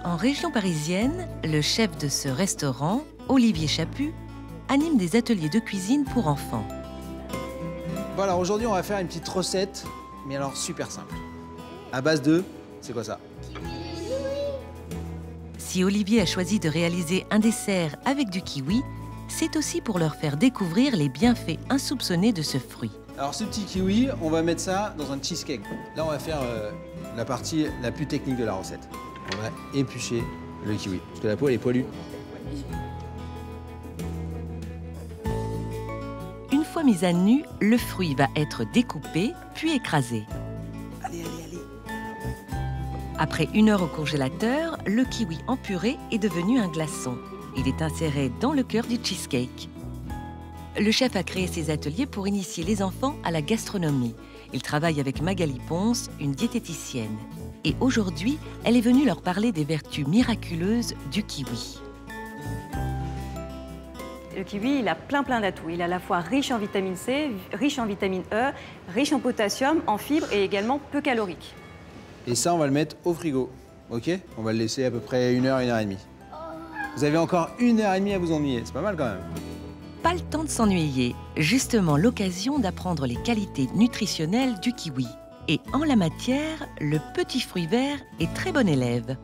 En région parisienne, le chef de ce restaurant, Olivier Chaput, anime des ateliers de cuisine pour enfants. Bon alors aujourd'hui on va faire une petite recette, mais alors super simple. À base de... c'est quoi ça? Si Olivier a choisi de réaliser un dessert avec du kiwi, c'est aussi pour leur faire découvrir les bienfaits insoupçonnés de ce fruit. Alors ce petit kiwi, on va mettre ça dans un cheesecake. Là on va faire la partie la plus technique de la recette. On va éplucher le kiwi, parce que la peau elle est poilue. Une fois mis à nu, le fruit va être découpé, puis écrasé. Allez, allez, allez. Après 1 heure au congélateur, le kiwi en purée est devenu un glaçon. Il est inséré dans le cœur du cheesecake. Le chef a créé ces ateliers pour initier les enfants à la gastronomie. Il travaille avec Magali Ponce, une diététicienne. Et aujourd'hui, elle est venue leur parler des vertus miraculeuses du kiwi. Le kiwi, il a plein d'atouts. Il est à la fois riche en vitamine C, riche en vitamine E, riche en potassium, en fibres et également peu calorique. Et ça on va le mettre au frigo, ok? On va le laisser à peu près 1 heure, 1 heure et demie. Vous avez encore 1 heure et demie à vous ennuyer, c'est pas mal quand même. Pas le temps de s'ennuyer, justement l'occasion d'apprendre les qualités nutritionnelles du kiwi. Et en la matière, le petit fruit vert est très bon élève.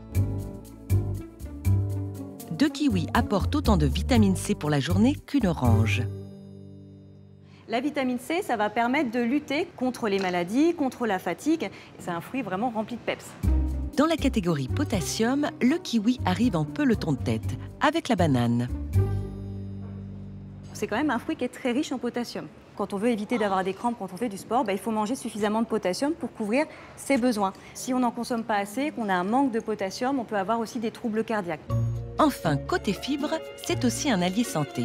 2 kiwis apportent autant de vitamine C pour la journée qu'une orange. La vitamine C, ça va permettre de lutter contre les maladies, contre la fatigue. C'est un fruit vraiment rempli de peps. Dans la catégorie potassium, le kiwi arrive en peloton de tête, avec la banane. C'est quand même un fruit qui est très riche en potassium. Quand on veut éviter d'avoir des crampes quand on fait du sport, il faut manger suffisamment de potassium pour couvrir ses besoins. Si on n'en consomme pas assez, qu'on a un manque de potassium, on peut avoir aussi des troubles cardiaques. Enfin, côté fibres, c'est aussi un allié santé.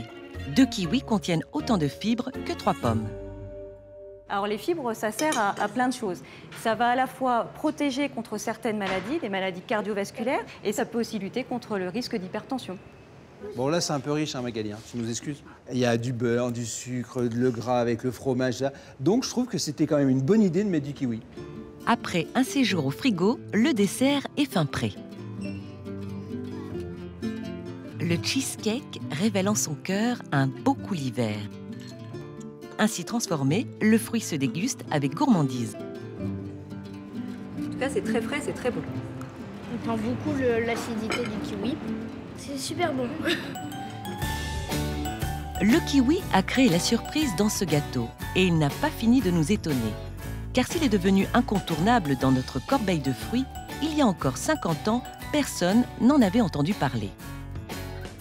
2 kiwis contiennent autant de fibres que 3 pommes. Alors les fibres, ça sert à plein de choses. Ça va à la fois protéger contre certaines maladies, des maladies cardiovasculaires, et ça peut aussi lutter contre le risque d'hypertension. Bon là c'est un peu riche hein, Magali, hein, tu nous excuses. Il y a du beurre, du sucre, le gras avec le fromage là. Donc je trouve que c'était quand même une bonne idée de mettre du kiwi. Après un séjour au frigo, le dessert est fin prêt. Le cheesecake révèle en son cœur un beau coulis vert. Ainsi transformé, le fruit se déguste avec gourmandise. En tout cas, c'est très frais, c'est très beau. On sent beaucoup l'acidité du kiwi. C'est super bon. Le kiwi a créé la surprise dans ce gâteau et il n'a pas fini de nous étonner. Car s'il est devenu incontournable dans notre corbeille de fruits, il y a encore 50 ans, personne n'en avait entendu parler.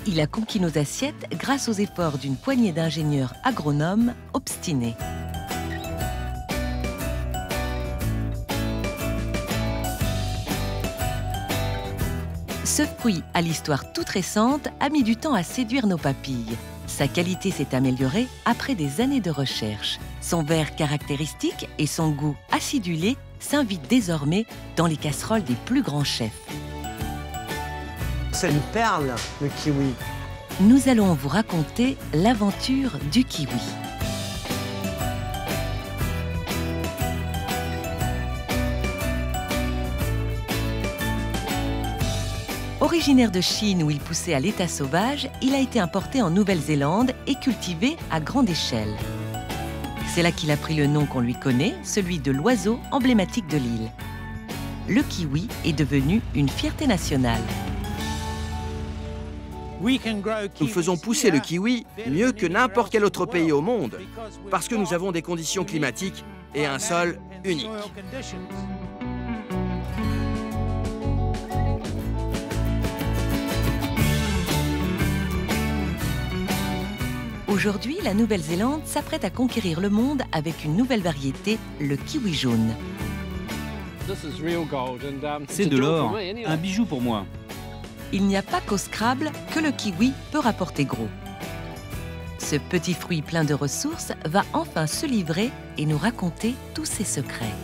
Il a conquis nos assiettes grâce aux efforts d'une poignée d'ingénieurs agronomes obstinés. Ce fruit, à l'histoire toute récente, a mis du temps à séduire nos papilles. Sa qualité s'est améliorée après des années de recherche. Son vert caractéristique et son goût acidulé s'invitent désormais dans les casseroles des plus grands chefs. C'est une perle, le kiwi. Nous allons vous raconter l'aventure du kiwi. Originaire de Chine où il poussait à l'état sauvage, il a été importé en Nouvelle-Zélande et cultivé à grande échelle. C'est là qu'il a pris le nom qu'on lui connaît, celui de l'oiseau emblématique de l'île. Le kiwi est devenu une fierté nationale. Nous faisons pousser le kiwi mieux que n'importe quel autre pays au monde, parce que nous avons des conditions climatiques et un sol unique. Aujourd'hui, la Nouvelle-Zélande s'apprête à conquérir le monde avec une nouvelle variété, le kiwi jaune. C'est de l'or, un bijou pour moi. Il n'y a pas qu'au Scrabble que le kiwi peut rapporter gros. Ce petit fruit plein de ressources va enfin se livrer et nous raconter tous ses secrets.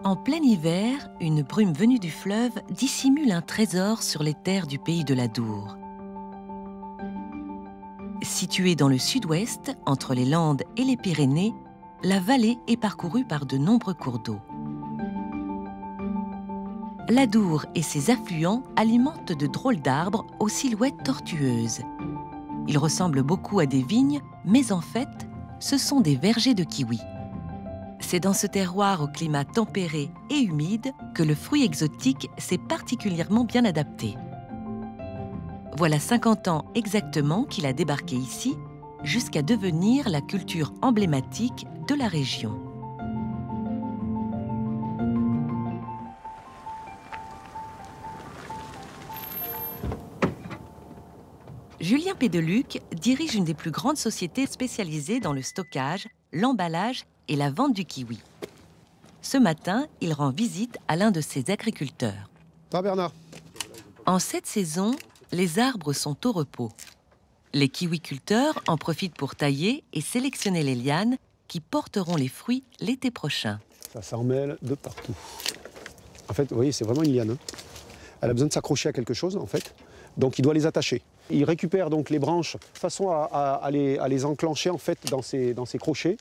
En plein hiver, une brume venue du fleuve dissimule un trésor sur les terres du pays de l'Adour. Située dans le sud-ouest, entre les Landes et les Pyrénées, la vallée est parcourue par de nombreux cours d'eau. L'Adour et ses affluents alimentent de drôles d'arbres aux silhouettes tortueuses. Ils ressemblent beaucoup à des vignes, mais en fait, ce sont des vergers de kiwi. C'est dans ce terroir au climat tempéré et humide que le fruit exotique s'est particulièrement bien adapté. Voilà 50 ans exactement qu'il a débarqué ici, jusqu'à devenir la culture emblématique de la région. Julien Pédeluc dirige une des plus grandes sociétés spécialisées dans le stockage, l'emballage et la vente du kiwi. Ce matin, il rend visite à l'un de ses agriculteurs. Ça, Bernard. En cette saison, les arbres sont au repos. Les kiwiculteurs en profitent pour tailler et sélectionner les lianes qui porteront les fruits l'été prochain. Ça s'en mêle de partout. En fait, vous voyez, c'est vraiment une liane. Elle a besoin de s'accrocher à quelque chose, en fait. Donc, il doit les attacher. Il récupère donc les branches de façon à les enclencher, en fait, dans ces crochets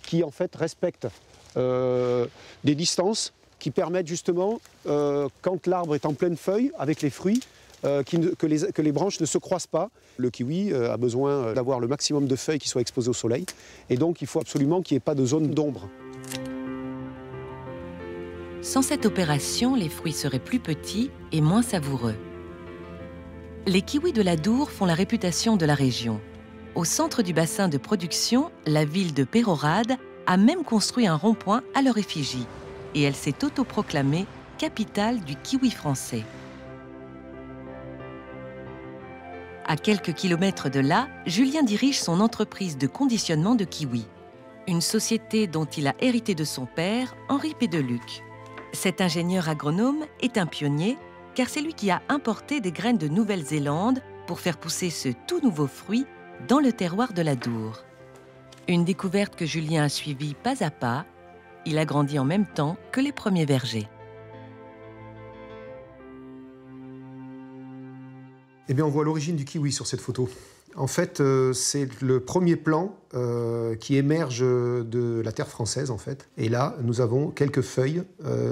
qui, en fait, respectent des distances qui permettent justement, quand l'arbre est en pleine feuille, avec les fruits, que les branches ne se croisent pas. Le kiwi a besoin d'avoir le maximum de feuilles qui soient exposées au soleil. Et donc, il faut absolument qu'il n'y ait pas de zone d'ombre. Sans cette opération, les fruits seraient plus petits et moins savoureux. Les kiwis de l'Adour font la réputation de la région. Au centre du bassin de production, la ville de Pérorade a même construit un rond-point à leur effigie. Et elle s'est autoproclamée capitale du kiwi français. À quelques kilomètres de là, Julien dirige son entreprise de conditionnement de kiwi. Une société dont il a hérité de son père, Henri Pédeluc. Cet ingénieur agronome est un pionnier, car c'est lui qui a importé des graines de Nouvelle-Zélande pour faire pousser ce tout nouveau fruit dans le terroir de l'Adour. Une découverte que Julien a suivie pas à pas. Il a grandi en même temps que les premiers vergers. Eh bien, on voit l'origine du kiwi sur cette photo. En fait, c'est le premier plan qui émerge de la terre française, en fait. Et là, nous avons quelques feuilles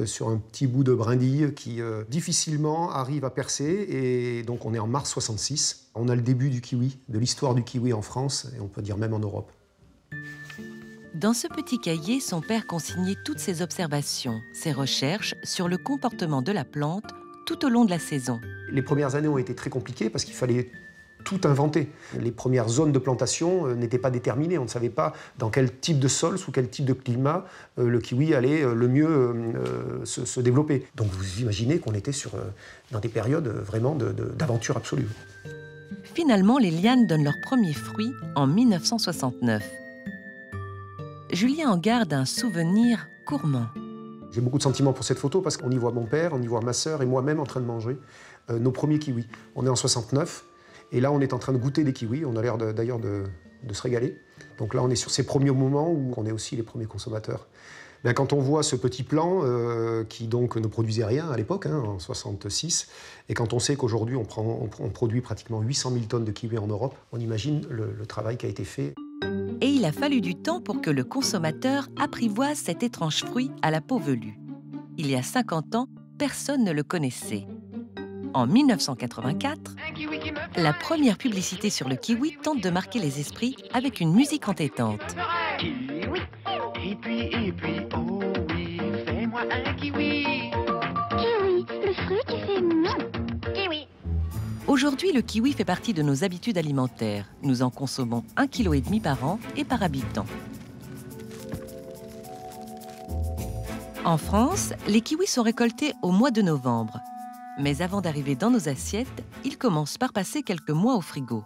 sur un petit bout de brindille qui difficilement arrive à percer. Et donc, on est en mars 66. On a le début du kiwi, de l'histoire du kiwi en France, et on peut dire même en Europe. Dans ce petit cahier, son père consignait toutes ses observations, ses recherches sur le comportement de la plante tout au long de la saison. Les premières années ont été très compliquées parce qu'il fallait tout inventer. Les premières zones de plantation n'étaient pas déterminées. On ne savait pas dans quel type de sol, sous quel type de climat, le kiwi allait le mieux se développer. Donc vous imaginez qu'on était dans des périodes vraiment d'aventure absolue. Finalement, les lianes donnent leurs premiers fruits en 1969. Julien en garde un souvenir gourmand. J'ai beaucoup de sentiments pour cette photo parce qu'on y voit mon père, on y voit ma sœur et moi-même en train de manger nos premiers kiwis. On est en 69 et là on est en train de goûter des kiwis. On a l'air d'ailleurs de se régaler. Donc là on est sur ces premiers moments où on est aussi les premiers consommateurs. Bien, quand on voit ce petit plan qui donc ne produisait rien à l'époque, en 66, et quand on sait qu'aujourd'hui on produit pratiquement 800 000 tonnes de kiwis en Europe, on imagine le travail qui a été fait. Et il a fallu du temps pour que le consommateur apprivoise cet étrange fruit à la peau velue. Il y a 50 ans, personne ne le connaissait. En 1984, la première publicité sur le kiwi tente de marquer les esprits avec une musique entêtante. Kiwi, et puis, oh oui, fais-moi un kiwi. Kiwi, le fruit qui fait kiwi. Aujourd'hui, le kiwi fait partie de nos habitudes alimentaires. Nous en consommons 1,5 kg par an et par habitant. En France, les kiwis sont récoltés au mois de novembre. Mais avant d'arriver dans nos assiettes, ils commencent par passer quelques mois au frigo.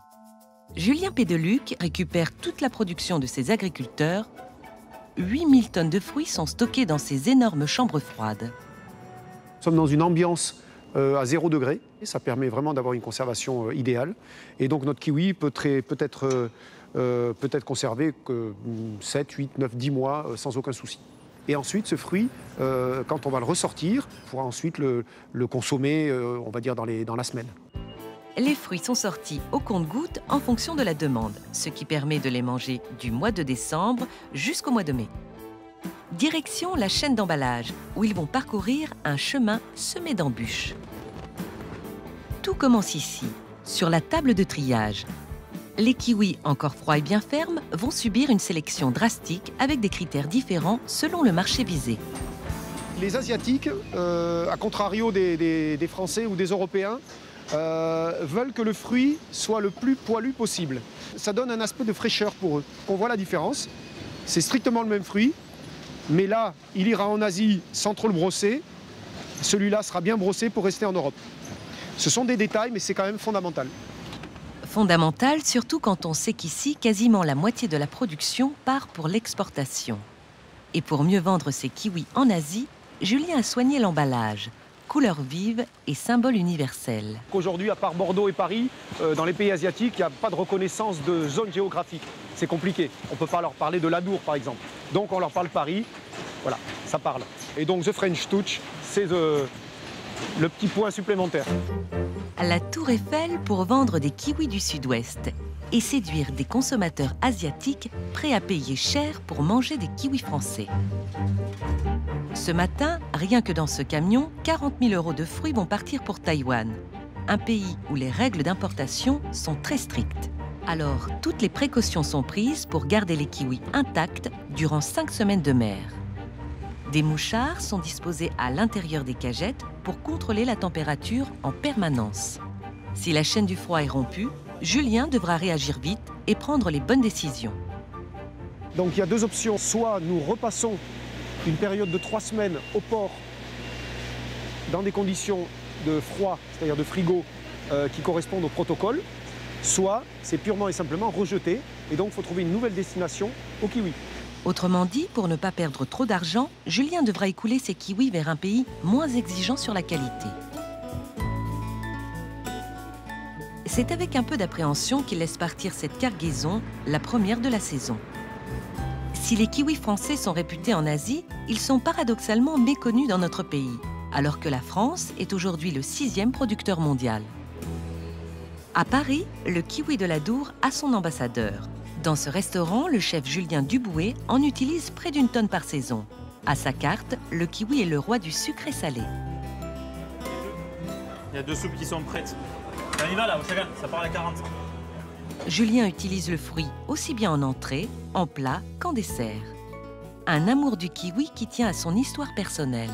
Julien Pédeluc récupère toute la production de ses agriculteurs. 8000 tonnes de fruits sont stockées dans ces énormes chambres froides. Nous sommes dans une ambiance à 0 degré. Ça permet vraiment d'avoir une conservation idéale. Et donc notre kiwi peut être conservé que 7, 8, 9, 10 mois sans aucun souci. Et ensuite, ce fruit, quand on va le ressortir, on pourra ensuite le consommer, on va dire, dans la semaine. Les fruits sont sortis au compte-gouttes en fonction de la demande, ce qui permet de les manger du mois de décembre jusqu'au mois de mai. Direction la chaîne d'emballage, où ils vont parcourir un chemin semé d'embûches. Tout commence ici, sur la table de triage. Les kiwis encore froids et bien fermes vont subir une sélection drastique avec des critères différents selon le marché visé. Les Asiatiques, à contrario des Français ou des Européens, veulent que le fruit soit le plus poilu possible. Ça donne un aspect de fraîcheur pour eux. On voit la différence. C'est strictement le même fruit, mais là, il ira en Asie sans trop le brosser. Celui-là sera bien brossé pour rester en Europe. Ce sont des détails, mais c'est quand même fondamental. Fondamental, surtout quand on sait qu'ici, quasiment la moitié de la production part pour l'exportation. Et pour mieux vendre ses kiwis en Asie, Julien a soigné l'emballage. Couleurs vives et symbole universel. Aujourd'hui, à part Bordeaux et Paris, dans les pays asiatiques, il n'y a pas de reconnaissance de zone géographique. C'est compliqué. On ne peut pas leur parler de l'Adour, par exemple. Donc on leur parle Paris. Voilà, ça parle. Et donc The French Touch, c'est le petit point supplémentaire. La Tour Eiffel pour vendre des kiwis du Sud-Ouest et séduire des consommateurs asiatiques prêts à payer cher pour manger des kiwis français. Ce matin, rien que dans ce camion, 40 000 € de fruits vont partir pour Taïwan, un pays où les règles d'importation sont très strictes. Alors, toutes les précautions sont prises pour garder les kiwis intacts durant 5 semaines de mer. Des mouchards sont disposés à l'intérieur des cagettes pour contrôler la température en permanence. Si la chaîne du froid est rompue, Julien devra réagir vite et prendre les bonnes décisions. Donc il y a deux options. Soit nous repassons une période de 3 semaines au port dans des conditions de froid, c'est-à-dire de frigo, qui correspondent au protocole, soit c'est purement et simplement rejeté et donc il faut trouver une nouvelle destination au kiwi. Autrement dit, pour ne pas perdre trop d'argent, Julien devra écouler ses kiwis vers un pays moins exigeant sur la qualité. C'est avec un peu d'appréhension qu'il laisse partir cette cargaison, la première de la saison. Si les kiwis français sont réputés en Asie, ils sont paradoxalement méconnus dans notre pays, alors que la France est aujourd'hui le 6e producteur mondial. À Paris, le kiwi de l'Adour a son ambassadeur. Dans ce restaurant, le chef Julien Duboué en utilise près d'1 tonne par saison. À sa carte, le kiwi est le roi du sucré salé. Il y a 2 soupes qui sont prêtes. On y va là, chacun, ça part à 40. Julien utilise le fruit aussi bien en entrée, en plat qu'en dessert. Un amour du kiwi qui tient à son histoire personnelle.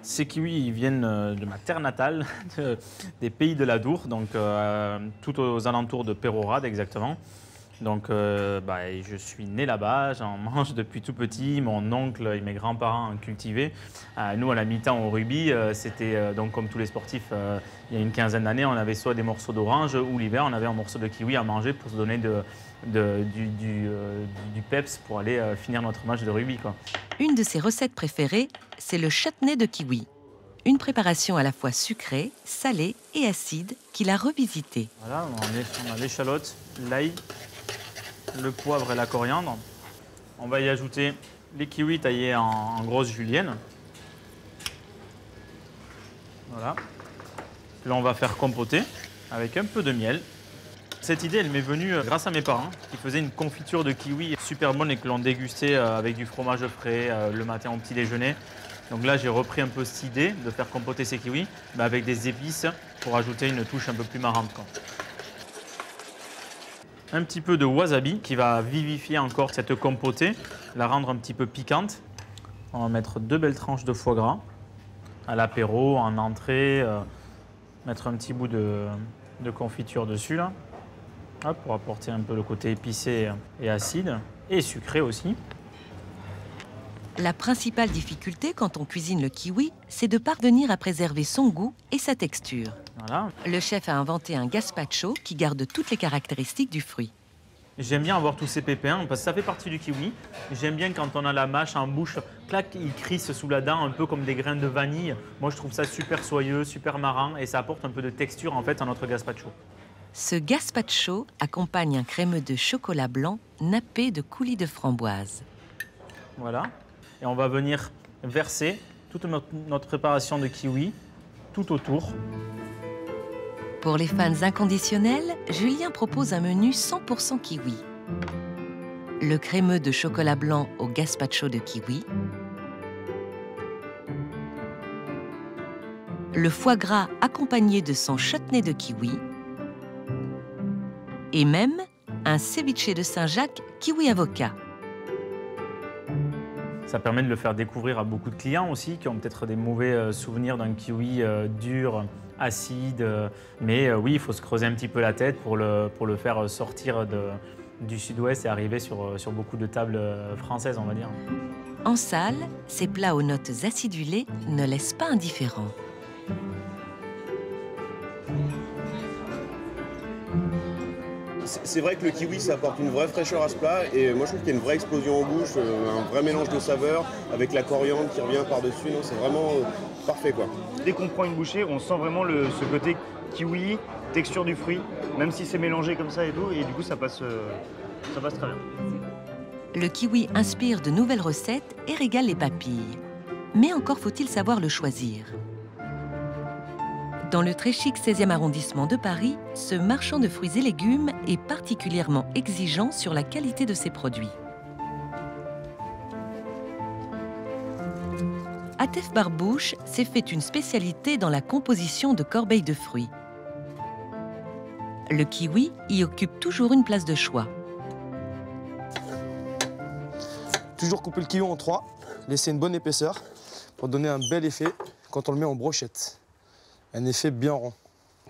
Ces kiwis ils viennent de ma terre natale, des pays de l'Adour, donc tout aux alentours de Pérorade exactement. Donc je suis né là-bas, j'en mange depuis tout petit, mon oncle et mes grands-parents ont cultivé. Nous, à la mi-temps au rugby, c'était donc comme tous les sportifs, il y a une quinzaine d'années, on avait soit des morceaux d'orange ou l'hiver, on avait un morceau de kiwi à manger pour se donner du peps pour aller finir notre match de rugby, quoi. Une de ses recettes préférées, c'est le chutney de kiwi. Une préparation à la fois sucrée, salée et acide qu'il a revisitée. Voilà, on a l'échalote, l'ail, le poivre et la coriandre. On va y ajouter les kiwis taillés en grosses juliennes. Voilà. Là, on va faire compoter avec un peu de miel. Cette idée, elle m'est venue grâce à mes parents qui faisaient une confiture de kiwi super bonne et que l'on dégustait avec du fromage frais le matin au petit déjeuner. Donc là, j'ai repris un peu cette idée de faire compoter ces kiwis mais avec des épices pour ajouter une touche un peu plus marrante, quoi. Un petit peu de wasabi qui va vivifier encore cette compotée, la rendre un petit peu piquante. On va mettre 2 belles tranches de foie gras à l'apéro, en entrée. Mettre un petit bout de confiture dessus, là. Hop, pour apporter un peu le côté épicé et acide, et sucré aussi. La principale difficulté quand on cuisine le kiwi, c'est de parvenir à préserver son goût et sa texture. Voilà. Le chef a inventé un gazpacho qui garde toutes les caractéristiques du fruit. J'aime bien avoir tous ces pépins parce que ça fait partie du kiwi. J'aime bien quand on a la mâche en bouche, clac, il crisse sous la dent un peu comme des grains de vanille. Moi, je trouve ça super soyeux, super marrant et ça apporte un peu de texture en fait à notre gazpacho. Ce gazpacho accompagne un crémeux de chocolat blanc nappé de coulis de framboise. Voilà. Et on va venir verser toute notre préparation de kiwi tout autour. Pour les fans inconditionnels, Julien propose un menu 100% kiwi. Le crémeux de chocolat blanc au gazpacho de kiwi. Le foie gras accompagné de son chutney de kiwi. Et même un ceviche de Saint-Jacques kiwi avocat. Ça permet de le faire découvrir à beaucoup de clients aussi, qui ont peut-être des mauvais souvenirs d'un kiwi dur, acide. Mais oui, il faut se creuser un petit peu la tête pour le faire sortir du sud-ouest et arriver sur beaucoup de tables françaises, on va dire. En salle, ces plats aux notes acidulées ne laissent pas indifférent. C'est vrai que le kiwi, ça apporte une vraie fraîcheur à ce plat et moi je trouve qu'il y a une vraie explosion en bouche, un vrai mélange de saveurs avec la coriandre qui revient par-dessus. C'est vraiment parfait, quoi. Dès qu'on prend une bouchée, on sent vraiment ce côté kiwi, texture du fruit, même si c'est mélangé comme ça et tout, et du coup ça passe très bien. Le kiwi inspire de nouvelles recettes et régale les papilles. Mais encore faut-il savoir le choisir. Dans le très chic 16e arrondissement de Paris, ce marchand de fruits et légumes est particulièrement exigeant sur la qualité de ses produits. Atef Barbouche s'est fait une spécialité dans la composition de corbeilles de fruits. Le kiwi y occupe toujours une place de choix. Toujours couper le kiwi en 3, laisser une bonne épaisseur pour donner un bel effet quand on le met en brochette. Un effet bien rond.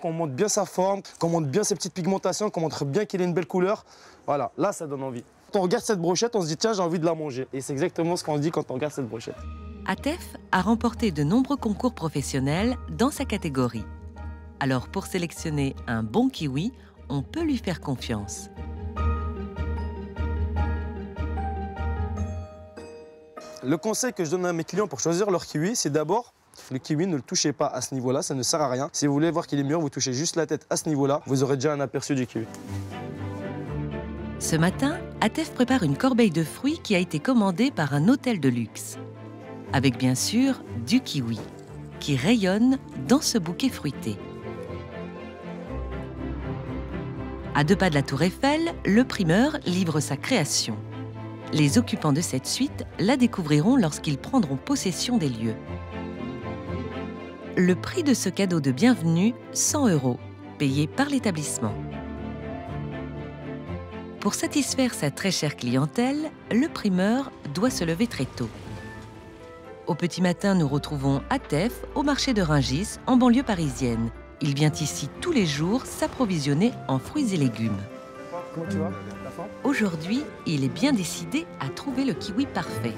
Qu'on monte bien sa forme, qu'on monte bien ses petites pigmentations, qu'on montre bien qu'il ait une belle couleur. Voilà, là ça donne envie. Quand on regarde cette brochette, on se dit tiens, j'ai envie de la manger. Et c'est exactement ce qu'on se dit quand on regarde cette brochette. Atef a remporté de nombreux concours professionnels dans sa catégorie. Alors pour sélectionner un bon kiwi, on peut lui faire confiance. Le conseil que je donne à mes clients pour choisir leur kiwi, c'est d'abord le kiwi, ne le touchez pas à ce niveau-là, ça ne sert à rien. Si vous voulez voir qu'il est mûr, vous touchez juste la tête à ce niveau-là, vous aurez déjà un aperçu du kiwi. Ce matin, Atef prépare une corbeille de fruits qui a été commandée par un hôtel de luxe. Avec bien sûr du kiwi, qui rayonne dans ce bouquet fruité. À 2 pas de la Tour Eiffel, le primeur livre sa création. Les occupants de cette suite la découvriront lorsqu'ils prendront possession des lieux. Le prix de ce cadeau de bienvenue, 100 €, payé par l'établissement. Pour satisfaire sa très chère clientèle, le primeur doit se lever très tôt. Au petit matin, nous retrouvons Atef au marché de Rungis, en banlieue parisienne. Il vient ici tous les jours s'approvisionner en fruits et légumes. Comment tu vas? Aujourd'hui, il est bien décidé à trouver le kiwi parfait.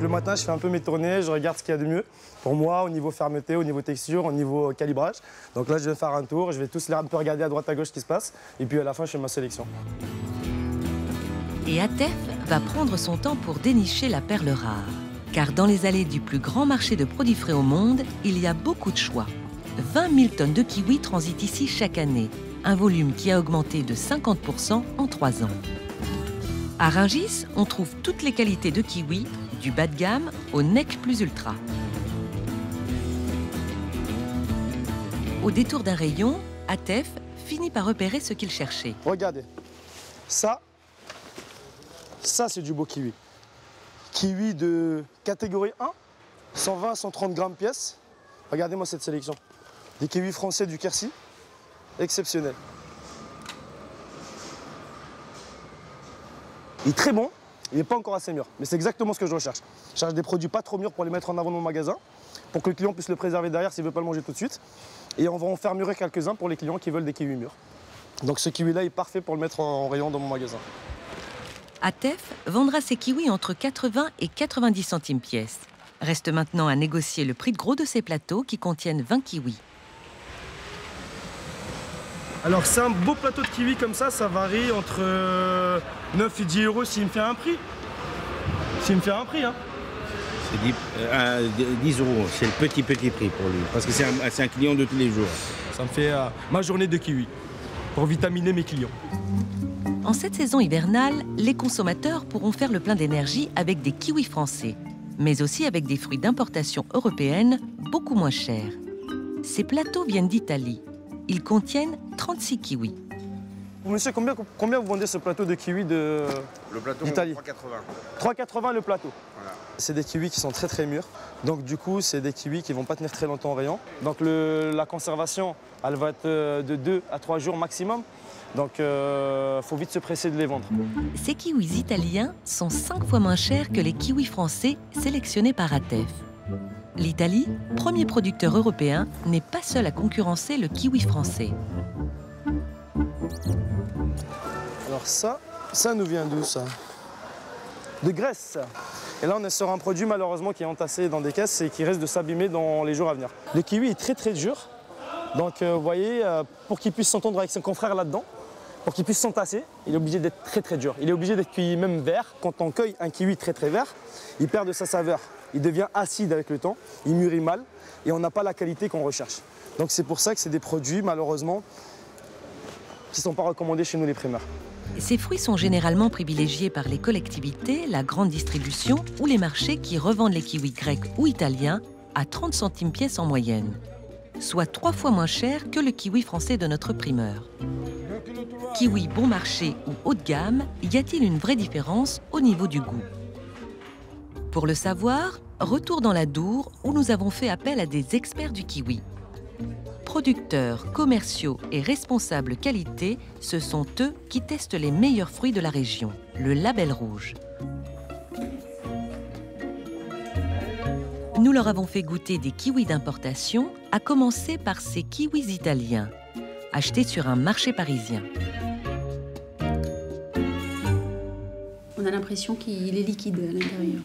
Le matin, je fais un peu mes tournées, je regarde ce qu'il y a de mieux pour moi au niveau fermeté, au niveau texture, au niveau calibrage. Donc là, je vais faire un tour, je vais tous un peu regarder à droite à gauche ce qui se passe. Et puis à la fin, je fais ma sélection. Et Atef va prendre son temps pour dénicher la perle rare. Car dans les allées du plus grand marché de produits frais au monde, il y a beaucoup de choix. 20 000 tonnes de kiwis transitent ici chaque année. Un volume qui a augmenté de 50% en 3 ans. À Rungis, on trouve toutes les qualités de kiwi, du bas de gamme au nec plus ultra. Au détour d'un rayon, Atef finit par repérer ce qu'il cherchait. Regardez, ça c'est du beau kiwi. Kiwi de catégorie 1, 120-130 grammes pièce. Regardez-moi cette sélection. Des kiwis français du Quercy, exceptionnel. Il est très bon, il n'est pas encore assez mûr, mais c'est exactement ce que je recherche. Je cherche des produits pas trop mûrs pour les mettre en avant dans mon magasin, pour que le client puisse le préserver derrière s'il ne veut pas le manger tout de suite. Et on va en faire mûrir quelques-uns pour les clients qui veulent des kiwis mûrs. Donc ce kiwi-là est parfait pour le mettre en rayon dans mon magasin. Atef vendra ses kiwis entre 80 et 90 centimes pièce. Reste maintenant à négocier le prix de gros de ces plateaux qui contiennent 20 kiwis. Alors c'est un beau plateau de kiwi comme ça varie entre 9 et 10 € s'il me fait un prix. S'il me fait un prix, hein. C'est 10 €, c'est le petit prix pour lui, parce que c'est un client de tous les jours. Ça me fait ma journée de kiwi. pour vitaminer mes clients. En cette saison hivernale, les consommateurs pourront faire le plein d'énergie avec des kiwis français, mais aussi avec des fruits d'importation européenne beaucoup moins chers. Ces plateaux viennent d'Italie. Ils contiennent 36 kiwis. Monsieur, combien vous vendez ce plateau de kiwis d'Italie? Le plateau, 3,80. 3,80 le plateau. Voilà. C'est des kiwis qui sont très très mûrs. Donc du coup, c'est des kiwis qui ne vont pas tenir très longtemps en rayon. Donc la conservation, elle va être de 2 à 3 jours maximum. Donc il faut vite se presser de les vendre. Ces kiwis italiens sont 5 fois moins chers que les kiwis français sélectionnés par ATEF. L'Italie, premier producteur européen, n'est pas seul à concurrencer le kiwi français. Alors ça nous vient d'où ça? De Grèce. Et là on est sur un produit malheureusement qui est entassé dans des caisses et qui risque de s'abîmer dans les jours à venir. Le kiwi est très très dur. Donc vous voyez, pour qu'il puisse s'entendre avec son confrère là-dedans, pour qu'il puisse s'entasser, il est obligé d'être très très dur. Il est obligé d'être cueilli même vert. Quand on cueille un kiwi très très vert, il perd de sa saveur. Il devient acide avec le temps, il mûrit mal et on n'a pas la qualité qu'on recherche. Donc c'est pour ça que c'est des produits malheureusement qui ne sont pas recommandés chez nous les primeurs. Ces fruits sont généralement privilégiés par les collectivités, la grande distribution ou les marchés qui revendent les kiwis grecs ou italiens à 30 centimes pièce en moyenne, soit 3 fois moins cher que le kiwi français de notre primeur. Kiwi bon marché ou haut de gamme, y a-t-il une vraie différence au niveau du goût? Pour le savoir, retour dans la Dour où nous avons fait appel à des experts du kiwi. Producteurs, commerciaux et responsables qualité, ce sont eux qui testent les meilleurs fruits de la région, le label rouge. Nous leur avons fait goûter des kiwis d'importation, à commencer par ces kiwis italiens, achetés sur un marché parisien. On a l'impression qu'il est liquide à l'intérieur.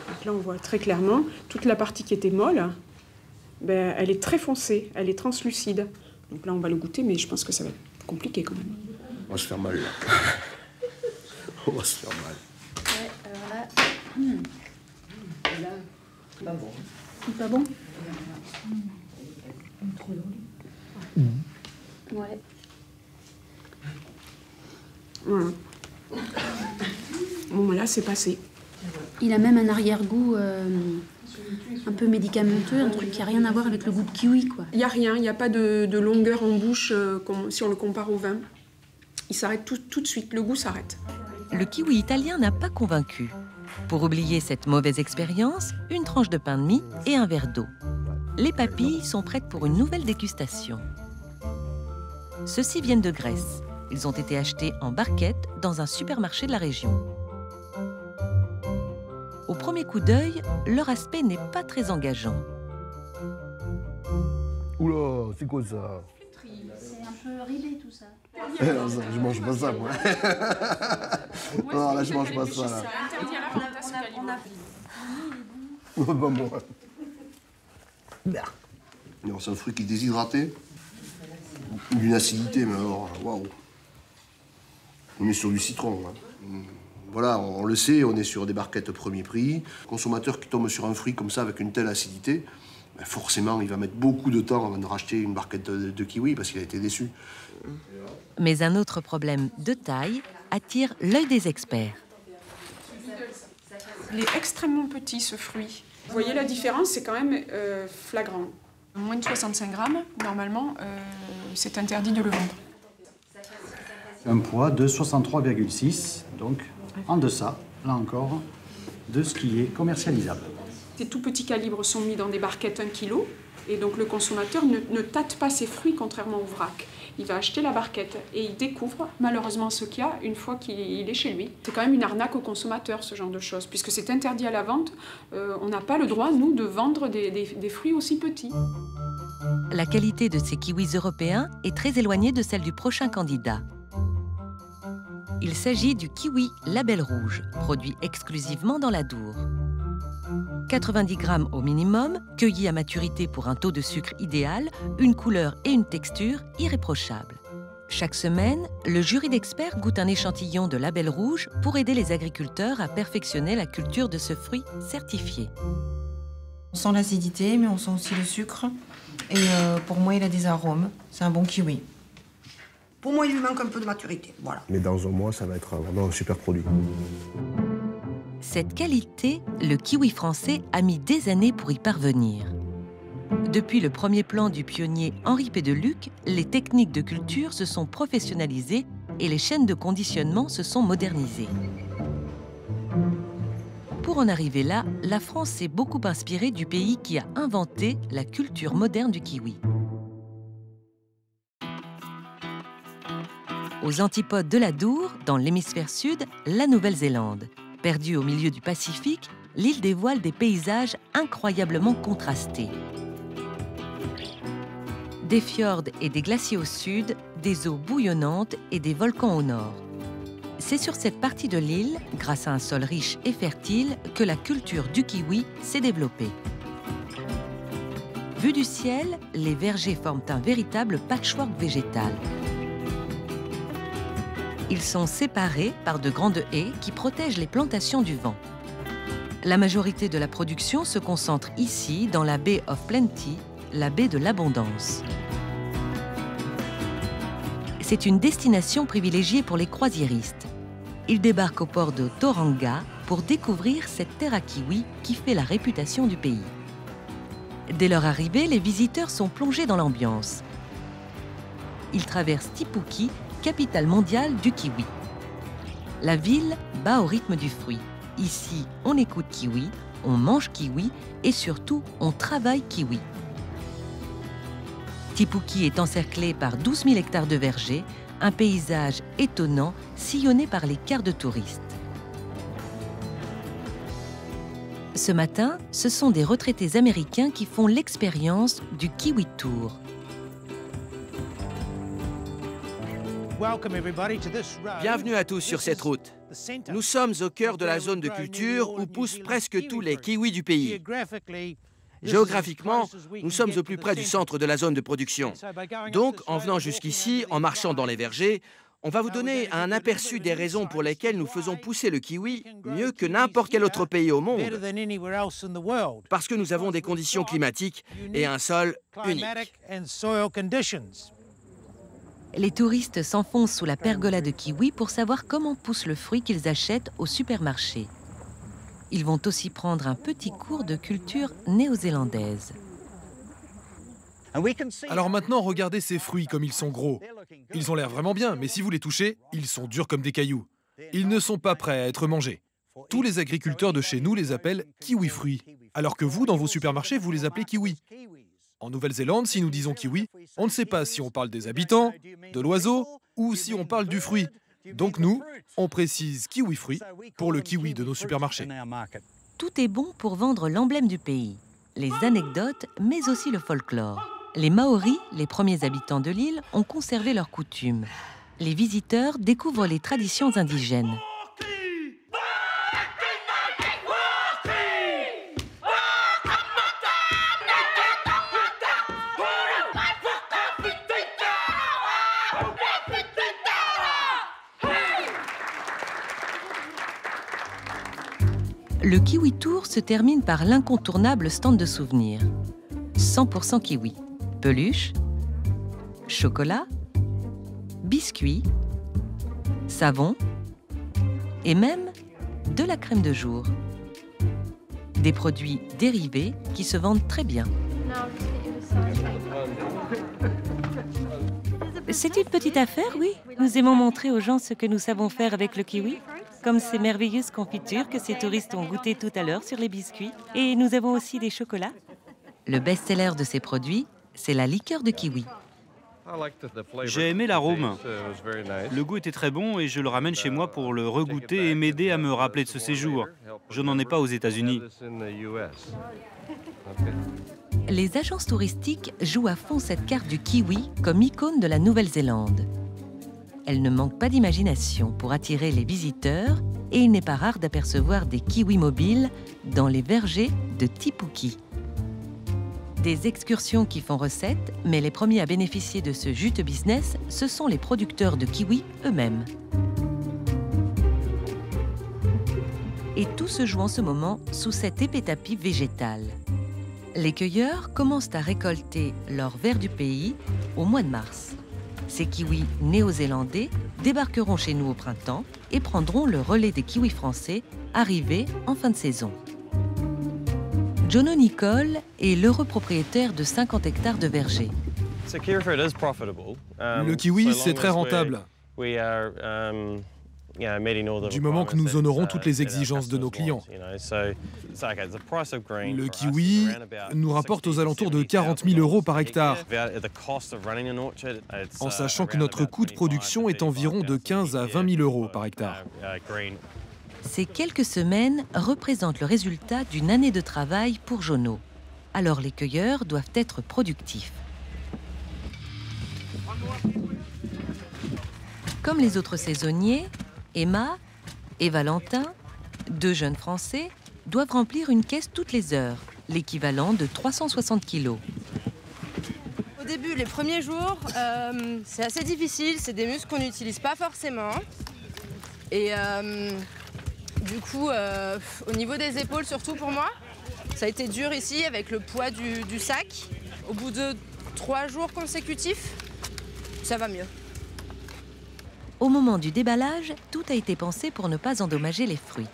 Donc là, on voit très clairement toute la partie qui était molle, ben, elle est très foncée, elle est translucide. Donc là, on va le goûter, mais je pense que ça va être compliqué quand même. On va se faire mal là. On va se faire mal. Ouais, alors là, C'est pas bon. C'est pas bon. Trop drôle. Ouais. Voilà. Bon, là, c'est passé. Il a même un arrière-goût un peu médicamenteux, un truc qui n'a rien à voir avec le goût de kiwi, quoi. Il n'y a rien, il n'y a pas de longueur en bouche si on le compare au vin. Il s'arrête tout de suite, le goût s'arrête. Le kiwi italien n'a pas convaincu. Pour oublier cette mauvaise expérience, une tranche de pain de mie et un verre d'eau. Les papilles sont prêtes pour une nouvelle dégustation. Ceux-ci viennent de Grèce. Ils ont été achetés en barquette dans un supermarché de la région. Au premier coup d'œil, leur aspect n'est pas très engageant. Oula, c'est quoi ça? C'est un peu ribé tout ça. Je mange pas ça, moi. Non, là, je mange pas ça, là. Non, c'est un fruit qui est déshydraté. D'une acidité, mais alors, waouh. On est sur du citron, hein. Voilà, on le sait, on est sur des barquettes premier prix. Le consommateur qui tombe sur un fruit comme ça avec une telle acidité, ben forcément, il va mettre beaucoup de temps avant de racheter une barquette de kiwi parce qu'il a été déçu. Mais un autre problème de taille attire l'œil des experts. Il est extrêmement petit, ce fruit. Vous voyez la différence, c'est quand même flagrant. Moins de 65 grammes, normalement, c'est interdit de le vendre. Un poids de 63,6, donc en deçà, là encore, de ce qui est commercialisable. Ces tout petits calibres sont mis dans des barquettes 1 kg, et donc le consommateur ne tâte pas ses fruits, contrairement au vrac. Il va acheter la barquette et il découvre malheureusement ce qu'il y a une fois qu'il est chez lui. C'est quand même une arnaque au consommateur, ce genre de choses, puisque c'est interdit à la vente. On n'a pas le droit, nous, de vendre des fruits aussi petits. La qualité de ces kiwis européens est très éloignée de celle du prochain candidat. Il s'agit du kiwi label rouge, produit exclusivement dans la Dour. 90 grammes au minimum, cueillis à maturité pour un taux de sucre idéal, une couleur et une texture irréprochables. Chaque semaine, le jury d'experts goûte un échantillon de label rouge pour aider les agriculteurs à perfectionner la culture de ce fruit certifié. On sent l'acidité, mais on sent aussi le sucre. Et pour moi, il a des arômes. C'est un bon kiwi. Pour moi, il lui manque un peu de maturité, voilà. Mais dans un mois, ça va être vraiment un super produit. Cette qualité, le kiwi français a mis des années pour y parvenir. Depuis le premier plan du pionnier Henri Pédeluc, les techniques de culture se sont professionnalisées et les chaînes de conditionnement se sont modernisées. Pour en arriver là, la France s'est beaucoup inspirée du pays qui a inventé la culture moderne du kiwi. Aux antipodes de l'Adour, dans l'hémisphère sud, la Nouvelle-Zélande. Perdue au milieu du Pacifique, l'île dévoile des paysages incroyablement contrastés. Des fjords et des glaciers au sud, des eaux bouillonnantes et des volcans au nord. C'est sur cette partie de l'île, grâce à un sol riche et fertile, que la culture du kiwi s'est développée. Vus du ciel, les vergers forment un véritable patchwork végétal. Ils sont séparés par de grandes haies qui protègent les plantations du vent. La majorité de la production se concentre ici, dans la Bay of Plenty, la baie de l'abondance. C'est une destination privilégiée pour les croisiéristes. Ils débarquent au port de Tauranga pour découvrir cette terre à kiwi qui fait la réputation du pays. Dès leur arrivée, les visiteurs sont plongés dans l'ambiance. Ils traversent Te Puke, capitale mondiale du kiwi. La ville bat au rythme du fruit. Ici, on écoute kiwi, on mange kiwi et surtout, on travaille kiwi. Te Puke est encerclé par 12 000 hectares de vergers, un paysage étonnant sillonné par les cars de touristes. Ce matin, ce sont des retraités américains qui font l'expérience du Kiwi Tour. Bienvenue à tous sur cette route. Nous sommes au cœur de la zone de culture où poussent presque tous les kiwis du pays. Géographiquement, nous sommes au plus près du centre de la zone de production. Donc, en venant jusqu'ici, en marchant dans les vergers, on va vous donner un aperçu des raisons pour lesquelles nous faisons pousser le kiwi mieux que n'importe quel autre pays au monde. Parce que nous avons des conditions climatiques et un sol unique. Les touristes s'enfoncent sous la pergola de kiwi pour savoir comment pousse le fruit qu'ils achètent au supermarché. Ils vont aussi prendre un petit cours de culture néo-zélandaise. Alors maintenant, regardez ces fruits comme ils sont gros. Ils ont l'air vraiment bien, mais si vous les touchez, ils sont durs comme des cailloux. Ils ne sont pas prêts à être mangés. Tous les agriculteurs de chez nous les appellent kiwi-fruits, alors que vous, dans vos supermarchés, vous les appelez kiwi. En Nouvelle-Zélande, si nous disons kiwi, on ne sait pas si on parle des habitants, de l'oiseau ou si on parle du fruit. Donc nous, on précise kiwi-fruit pour le kiwi de nos supermarchés. Tout est bon pour vendre l'emblème du pays, les anecdotes, mais aussi le folklore. Les Maoris, les premiers habitants de l'île, ont conservé leurs coutumes. Les visiteurs découvrent les traditions indigènes. Le Kiwi Tour se termine par l'incontournable stand de souvenirs. 100% kiwi. Peluche, chocolat, biscuits, savon et même de la crème de jour. Des produits dérivés qui se vendent très bien. C'est une petite affaire, oui. Nous aimons montrer aux gens ce que nous savons faire avec le kiwi, comme ces merveilleuses confitures que ces touristes ont goûtées tout à l'heure sur les biscuits. Et nous avons aussi des chocolats. Le best-seller de ces produits, c'est la liqueur de kiwi. J'ai aimé l'arôme. Le goût était très bon et je le ramène chez moi pour le regoûter et m'aider à me rappeler de ce séjour. Je n'en ai pas aux États-Unis. Les agences touristiques jouent à fond cette carte du kiwi comme icône de la Nouvelle-Zélande. Elle ne manque pas d'imagination pour attirer les visiteurs et il n'est pas rare d'apercevoir des kiwis mobiles dans les vergers de Te Puke. Des excursions qui font recette, mais les premiers à bénéficier de ce juteux business, ce sont les producteurs de kiwis eux-mêmes. Et tout se joue en ce moment sous cet épais tapis végétal. Les cueilleurs commencent à récolter leurs vers du pays au mois de mars. Ces kiwis néo-zélandais débarqueront chez nous au printemps et prendront le relais des kiwis français arrivés en fin de saison. Jono Nicole est l'heureux propriétaire de 50 hectares de vergers. Le kiwi, c'est très rentable. Du moment que nous honorons toutes les exigences de nos clients. Le kiwi nous rapporte aux alentours de 40 000 € par hectare, en sachant que notre coût de production est environ de 15 à 20 000 € par hectare. Ces quelques semaines représentent le résultat d'une année de travail pour Jono. Alors les cueilleurs doivent être productifs. Comme les autres saisonniers, Emma et Valentin, 2 jeunes Français, doivent remplir une caisse toutes les heures, l'équivalent de 360 kilos. Au début, les premiers jours, c'est assez difficile, c'est des muscles qu'on n'utilise pas forcément. Et du coup, au niveau des épaules, surtout pour moi, ça a été dur ici avec le poids du sac. Au bout de 3 jours consécutifs, ça va mieux. Au moment du déballage, tout a été pensé pour ne pas endommager les fruits.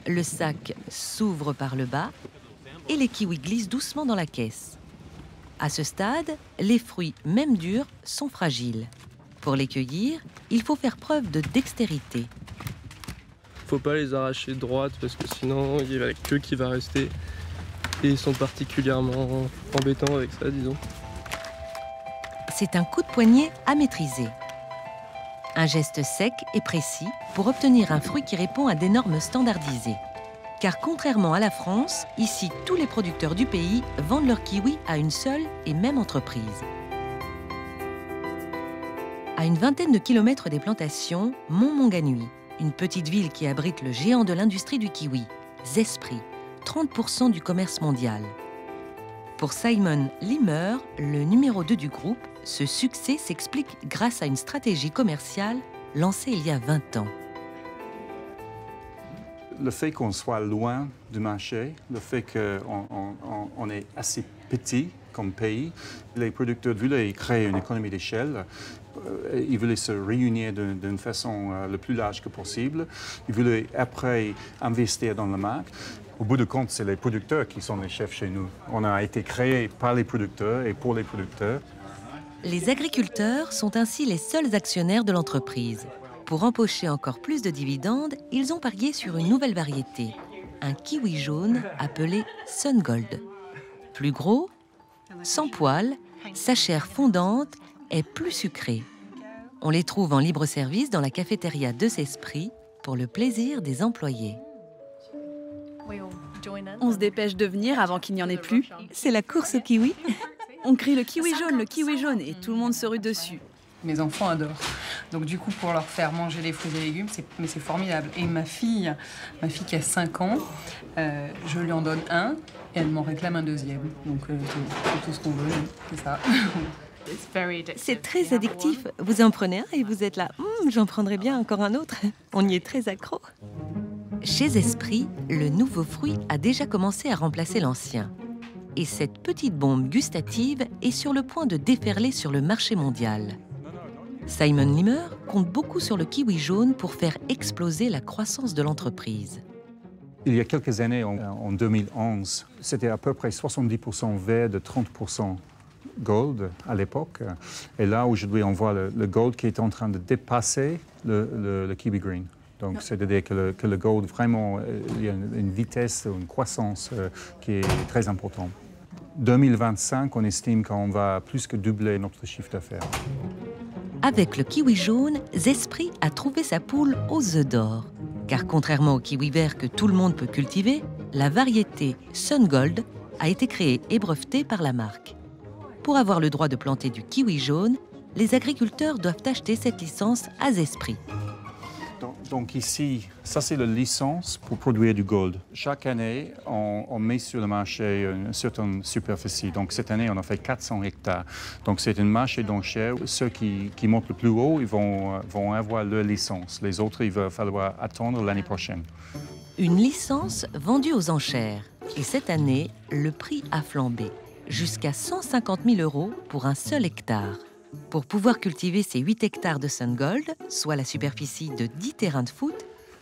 Le sac s'ouvre par le bas et les kiwis glissent doucement dans la caisse. À ce stade, les fruits, même durs, sont fragiles. Pour les cueillir, il faut faire preuve de dextérité. Faut pas les arracher droite parce que sinon il y a la queue qui va rester. Et ils sont particulièrement embêtants avec ça, disons. C'est un coup de poignet à maîtriser. Un geste sec et précis pour obtenir un fruit qui répond à des normes standardisées. Car contrairement à la France, ici, tous les producteurs du pays vendent leurs kiwis à une seule et même entreprise. À une vingtaine de kilomètres des plantations, Montmontganuit, une petite ville qui abrite le géant de l'industrie du kiwi, Zespri, 30% du commerce mondial. Pour Simon Limmer, le numéro 2 du groupe, ce succès s'explique grâce à une stratégie commerciale lancée il y a 20 ans. Le fait qu'on soit loin du marché, le fait qu'on est assez petit comme pays, les producteurs voulaient créer une économie d'échelle. Ils voulaient se réunir d'une façon le plus large que possible. Ils voulaient après investir dans la marque. Au bout du compte, c'est les producteurs qui sont les chefs chez nous. On a été créé par les producteurs et pour les producteurs. Les agriculteurs sont ainsi les seuls actionnaires de l'entreprise. Pour empocher encore plus de dividendes, ils ont parié sur une nouvelle variété, un kiwi jaune appelé Sun Gold. Plus gros, sans poils, sa chair fondante est plus sucrée. On les trouve en libre service dans la cafétéria de Zespri pour le plaisir des employés. On se dépêche de venir avant qu'il n'y en ait plus. C'est la course au kiwi. On crie le kiwi jaune et tout le monde se rue dessus. Mes enfants adorent. Donc du coup, pour leur faire manger les fruits et légumes, c'est formidable. Et ma fille qui a 5 ans, je lui en donne un et elle m'en réclame un deuxième. Donc c'est tout ce qu'on veut, c'est ça. C'est très addictif. Vous en prenez un et vous êtes là. J'en prendrais bien encore un autre. On y est très accro. Chez Zespri, le nouveau fruit a déjà commencé à remplacer l'ancien. Et cette petite bombe gustative est sur le point de déferler sur le marché mondial. Simon Limmer compte beaucoup sur le kiwi jaune pour faire exploser la croissance de l'entreprise. Il y a quelques années, en 2011, c'était à peu près 70% vert de 30% gold à l'époque. Et là, aujourd'hui, on voit le gold qui est en train de dépasser le kiwi green. Donc, c'est-à-dire que le gold, vraiment, il y a une vitesse, une croissance qui est très importante. 2025, on estime qu'on va plus que doubler notre chiffre d'affaires. Avec le kiwi jaune, Zespri a trouvé sa poule aux œufs d'or. Car contrairement au kiwi vert que tout le monde peut cultiver, la variété Sun Gold a été créée et brevetée par la marque. Pour avoir le droit de planter du kiwi jaune, les agriculteurs doivent acheter cette licence à Zespri. Donc ici, ça c'est la licence pour produire du gold. Chaque année, on met sur le marché une certaine superficie. Donc cette année, on a fait 400 hectares. Donc c'est un marché d'enchères. Ceux qui montent le plus haut, ils vont avoir leur licence. Les autres, il va falloir attendre l'année prochaine. Une licence vendue aux enchères. Et cette année, le prix a flambé, jusqu'à 150 000 € pour un seul hectare. Pour pouvoir cultiver ces 8 hectares de Sungold, soit la superficie de 10 terrains de foot,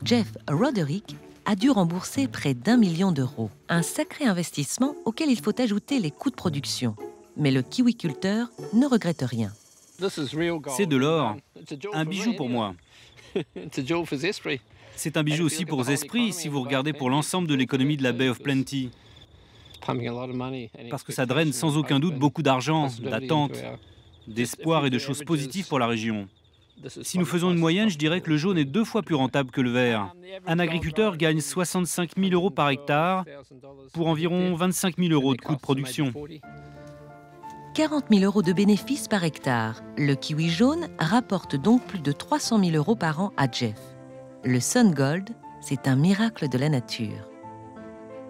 Jeff Roderick a dû rembourser près d'1 million d'euros. Un sacré investissement auquel il faut ajouter les coûts de production. Mais le kiwiculteur ne regrette rien. C'est de l'or, un bijou pour moi. C'est un bijou aussi pour Zespri si vous regardez pour l'ensemble de l'économie de la Bay of Plenty. Parce que ça draine sans aucun doute beaucoup d'argent, d'attente, d'espoir et de choses positives pour la région. Si nous faisons une moyenne, je dirais que le jaune est 2 fois plus rentable que le vert. Un agriculteur gagne 65 000 € par hectare pour environ 25 000 € de coûts de production. 40 000 € de bénéfices par hectare. Le kiwi jaune rapporte donc plus de 300 000 € par an à Jeff. Le Sungold, c'est un miracle de la nature.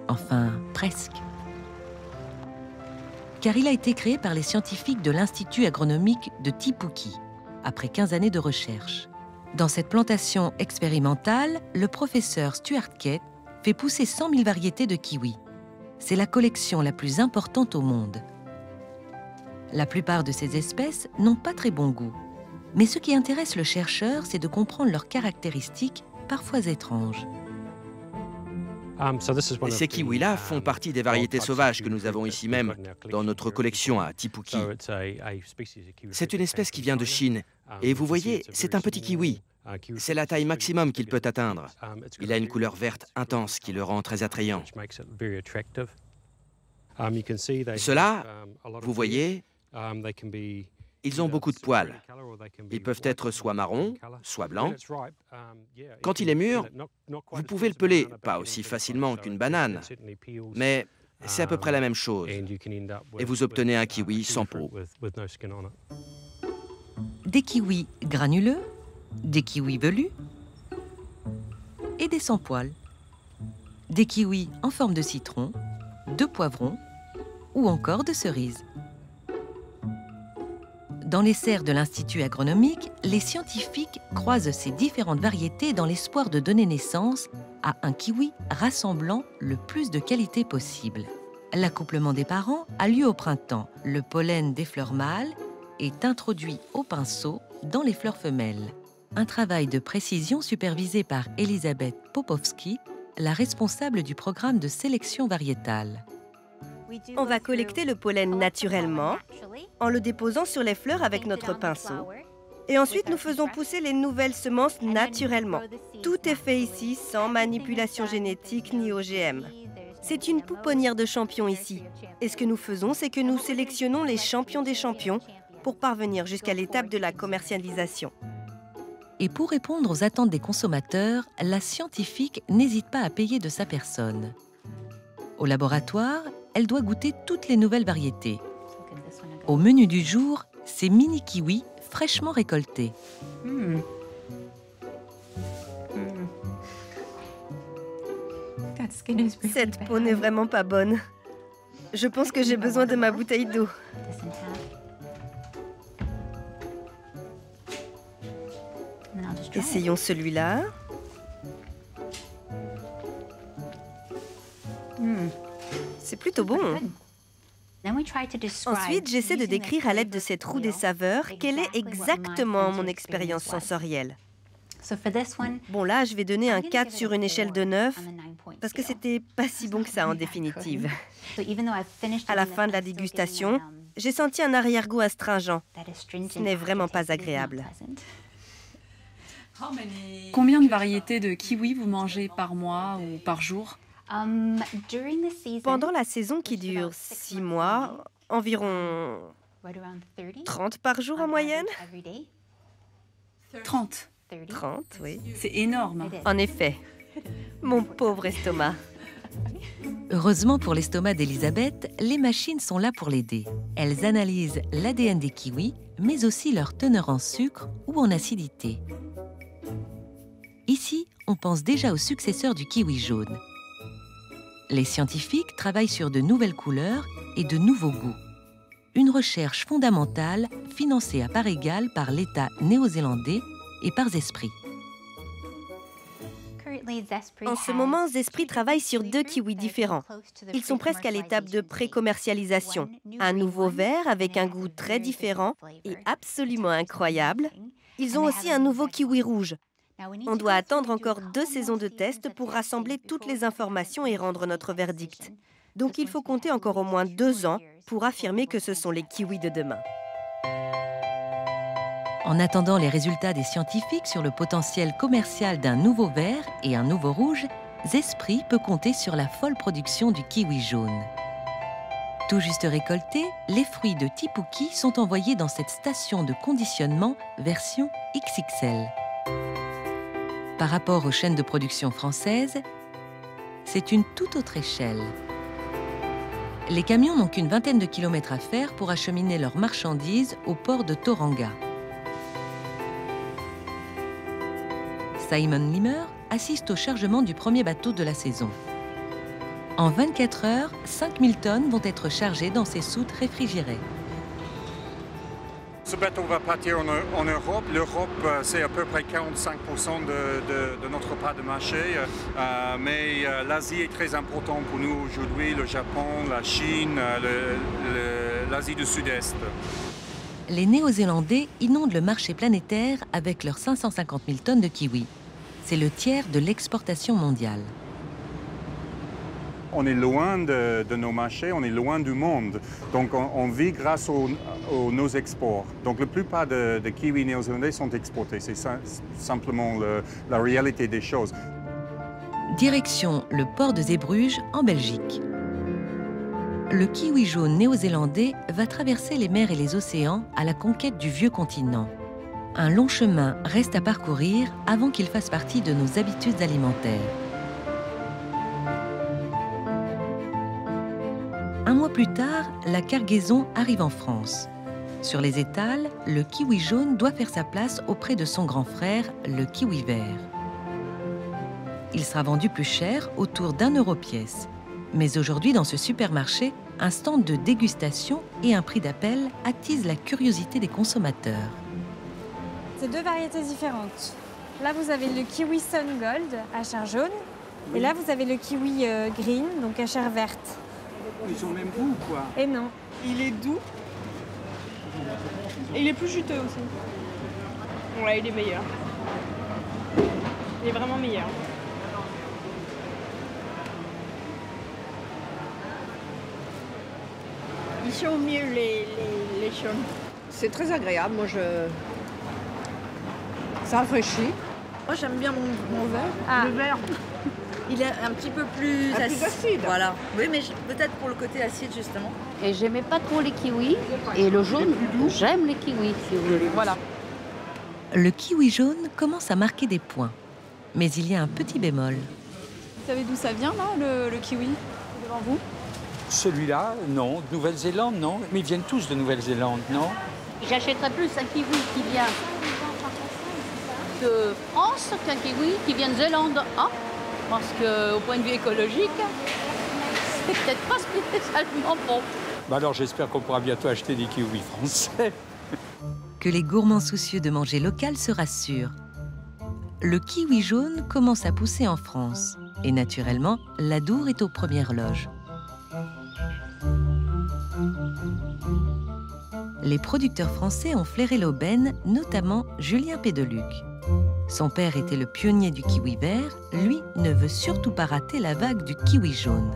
Enfin, presque. Car il a été créé par les scientifiques de l'Institut agronomique de Tipuki, après 15 années de recherche. Dans cette plantation expérimentale, le professeur Stuart Kett fait pousser 100 000 variétés de kiwis. C'est la collection la plus importante au monde. La plupart de ces espèces n'ont pas très bon goût. Mais ce qui intéresse le chercheur, c'est de comprendre leurs caractéristiques, parfois étranges. Ces kiwis-là font partie des variétés sauvages que nous avons ici même, dans notre collection à Tipuki. C'est une espèce qui vient de Chine. Et vous voyez, c'est un petit kiwi. C'est la taille maximum qu'il peut atteindre. Il a une couleur verte intense qui le rend très attrayant. Ceux-là, vous voyez, ils ont beaucoup de poils. Ils peuvent être soit marrons, soit blancs. Quand il est mûr, vous pouvez le peler, pas aussi facilement qu'une banane, mais c'est à peu près la même chose. Et vous obtenez un kiwi sans peau. Des kiwis granuleux, des kiwis velus et des sans poils. Des kiwis en forme de citron, de poivron ou encore de cerise. Dans les serres de l'Institut agronomique, les scientifiques croisent ces différentes variétés dans l'espoir de donner naissance à un kiwi rassemblant le plus de qualité possible. L'accouplement des parents a lieu au printemps. Le pollen des fleurs mâles est introduit au pinceau dans les fleurs femelles. Un travail de précision supervisé par Elisabeth Popovski, la responsable du programme de sélection variétale. On va collecter le pollen naturellement, en le déposant sur les fleurs avec notre pinceau. Et ensuite, nous faisons pousser les nouvelles semences naturellement. Tout est fait ici, sans manipulation génétique ni OGM. C'est une pouponnière de champions ici. Et ce que nous faisons, c'est que nous sélectionnons les champions des champions pour parvenir jusqu'à l'étape de la commercialisation. Et pour répondre aux attentes des consommateurs, la scientifique n'hésite pas à payer de sa personne. Au laboratoire, elle doit goûter toutes les nouvelles variétés. Au menu du jour, ces mini kiwis fraîchement récoltés. Cette peau n'est vraiment pas bonne. Je pense que j'ai besoin de ma bouteille d'eau. Essayons celui-là. C'est plutôt bon. Ensuite, j'essaie de décrire à l'aide de cette roue des saveurs quelle est exactement mon expérience sensorielle. Bon, là, je vais donner un 4 sur une échelle de 9, parce que c'était pas si bon que ça en définitive. À la fin de la dégustation, j'ai senti un arrière-goût astringent. Ce n'est vraiment pas agréable. Combien de variétés de kiwis vous mangez par mois ou par jour? Pendant la saison qui dure 6 mois, environ 30 par jour en moyenne. 30. 30, oui. C'est énorme. En effet. Mon pauvre estomac. Heureusement pour l'estomac d'Elisabeth, les machines sont là pour l'aider. Elles analysent l'ADN des kiwis, mais aussi leur teneur en sucre ou en acidité. Ici, on pense déjà au successeur du kiwi jaune. Les scientifiques travaillent sur de nouvelles couleurs et de nouveaux goûts. Une recherche fondamentale financée à part égale par l'État néo-zélandais et par Zespri. En ce moment, Zespri travaille sur 2 kiwis différents. Ils sont presque à l'étape de pré-commercialisation. Un nouveau vert avec un goût très différent et absolument incroyable. Ils ont aussi un nouveau kiwi rouge. On doit attendre encore 2 saisons de tests pour rassembler toutes les informations et rendre notre verdict. Donc il faut compter encore au moins 2 ans pour affirmer que ce sont les kiwis de demain. En attendant les résultats des scientifiques sur le potentiel commercial d'un nouveau vert et un nouveau rouge, Zespri peut compter sur la folle production du kiwi jaune. Tout juste récoltés, les fruits de Tipuki sont envoyés dans cette station de conditionnement version XXL. Par rapport aux chaînes de production françaises, c'est une toute autre échelle. Les camions n'ont qu'une vingtaine de kilomètres à faire pour acheminer leurs marchandises au port de Tauranga. Simon Limmer assiste au chargement du premier bateau de la saison. En 24 heures, 5000 tonnes vont être chargées dans ces soutes réfrigérées. Ce bateau va partir en Europe. L'Europe, c'est à peu près 45% de notre part de marché. Mais l'Asie est très importante pour nous aujourd'hui, le Japon, la Chine, l'Asie du Sud-Est. Les Néo-Zélandais inondent le marché planétaire avec leurs 550 000 tonnes de kiwis. C'est le tiers de l'exportation mondiale. On est loin de nos marchés, on est loin du monde. Donc on vit grâce aux nos exports. Donc la plupart des kiwis néo-zélandais sont exportés. C'est simplement la réalité des choses. Direction le port de Zeebrugge en Belgique. Le kiwi jaune néo-zélandais va traverser les mers et les océans à la conquête du vieux continent. Un long chemin reste à parcourir avant qu'il fasse partie de nos habitudes alimentaires. Un mois plus tard, la cargaison arrive en France. Sur les étals, le kiwi jaune doit faire sa place auprès de son grand frère, le kiwi vert. Il sera vendu plus cher, autour d'1 € pièce. Mais aujourd'hui, dans ce supermarché, un stand de dégustation et un prix d'appel attisent la curiosité des consommateurs. C'est 2 variétés différentes. Là, vous avez le kiwi Sun Gold à chair jaune. Et là, vous avez le kiwi green, donc à chair verte. Ils ont le même goût ou quoi? Et non. Il est doux. Et il est plus juteux aussi. Ouais, il est meilleur. Il est vraiment meilleur. Ils sont mieux les jaunes. C'est très agréable, moi ça rafraîchit. Moi j'aime bien mon vert. Ah. Le vert. Il est un petit peu plus acide. Voilà. Oui, mais peut-être pour le côté acide, justement. Et j'aimais pas trop les kiwis. Et le jaune, j'aime les kiwis, si vous voulez. Voilà. Le kiwi jaune commence à marquer des points. Mais il y a un petit bémol. Vous savez d'où ça vient, là, le kiwi, devant vous? Celui-là, non. Nouvelle-Zélande, non. Mais ils viennent tous de Nouvelle-Zélande, non? J'achèterais plus un kiwi qui vient de France qu'un kiwi qui vient de Zélande. Ah, parce qu'au point de vue écologique, c'est peut-être pas spécialement bon. Bah alors j'espère qu'on pourra bientôt acheter des kiwis français. Que les gourmands soucieux de manger local se rassurent. Le kiwi jaune commence à pousser en France. Et naturellement, l'Adour est aux premières loges. Les producteurs français ont flairé l'aubaine, notamment Julien Pédeluc. Son père était le pionnier du kiwi vert, lui ne veut surtout pas rater la vague du kiwi jaune.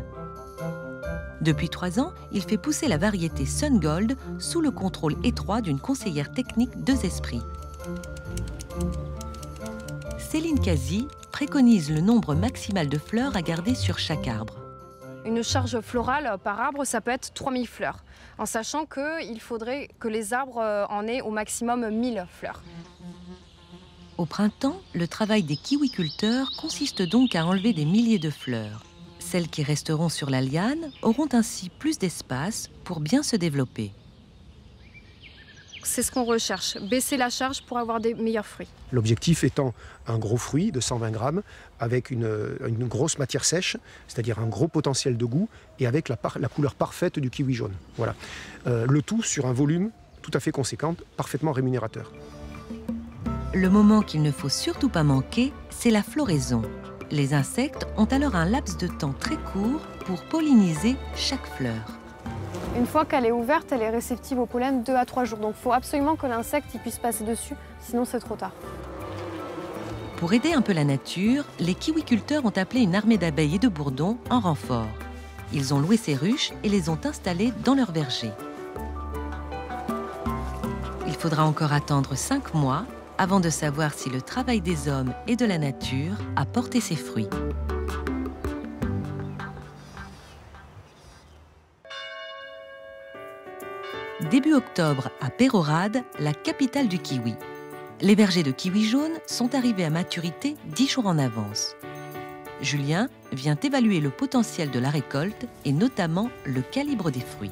Depuis 3 ans, il fait pousser la variété Sun Gold sous le contrôle étroit d'une conseillère technique de Zespri. Céline Cazy préconise le nombre maximal de fleurs à garder sur chaque arbre. Une charge florale par arbre, ça peut être 3000 fleurs, en sachant qu'il faudrait que les arbres en aient au maximum 1000 fleurs. Au printemps, le travail des kiwiculteurs consiste donc à enlever des milliers de fleurs. Celles qui resteront sur la liane auront ainsi plus d'espace pour bien se développer. C'est ce qu'on recherche, baisser la charge pour avoir des meilleurs fruits. L'objectif étant un gros fruit de 120 grammes avec une grosse matière sèche, c'est-à-dire un gros potentiel de goût et avec la couleur parfaite du kiwi jaune. Voilà. Le tout sur un volume tout à fait conséquent, parfaitement rémunérateur. Le moment qu'il ne faut surtout pas manquer, c'est la floraison. Les insectes ont alors un laps de temps très court pour polliniser chaque fleur. Une fois qu'elle est ouverte, elle est réceptive au pollen 2 à 3 jours. Donc il faut absolument que l'insecte puisse passer dessus, sinon c'est trop tard. Pour aider un peu la nature, les kiwiculteurs ont appelé une armée d'abeilles et de bourdons en renfort. Ils ont loué ces ruches et les ont installées dans leur verger. Il faudra encore attendre 5 mois avant de savoir si le travail des hommes et de la nature a porté ses fruits. Début octobre, à Pérorade, la capitale du kiwi. Les vergers de kiwi jaune sont arrivés à maturité 10 jours en avance. Julien vient évaluer le potentiel de la récolte et notamment le calibre des fruits.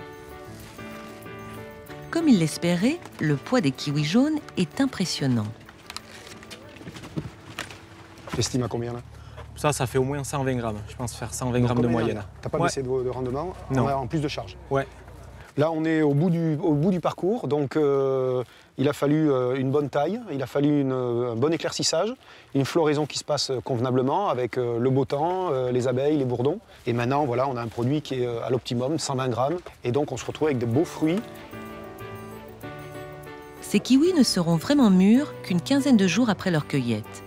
Comme il l'espérait, le poids des kiwis jaunes est impressionnant. T'estimes à combien là? Ça fait au moins 120 grammes. Je pense faire 120 grammes de moyenne. T'as pas baissé de rendement? Non. En plus de charge? Ouais. Là, on est au bout du parcours, donc il a fallu une bonne taille, il a fallu un bon éclaircissage, une floraison qui se passe convenablement avec le beau temps, les abeilles, les bourdons. Et maintenant, voilà, on a un produit qui est à l'optimum, 120 grammes, et donc on se retrouve avec de beaux fruits. Ces kiwis ne seront vraiment mûrs qu'une quinzaine de jours après leur cueillette.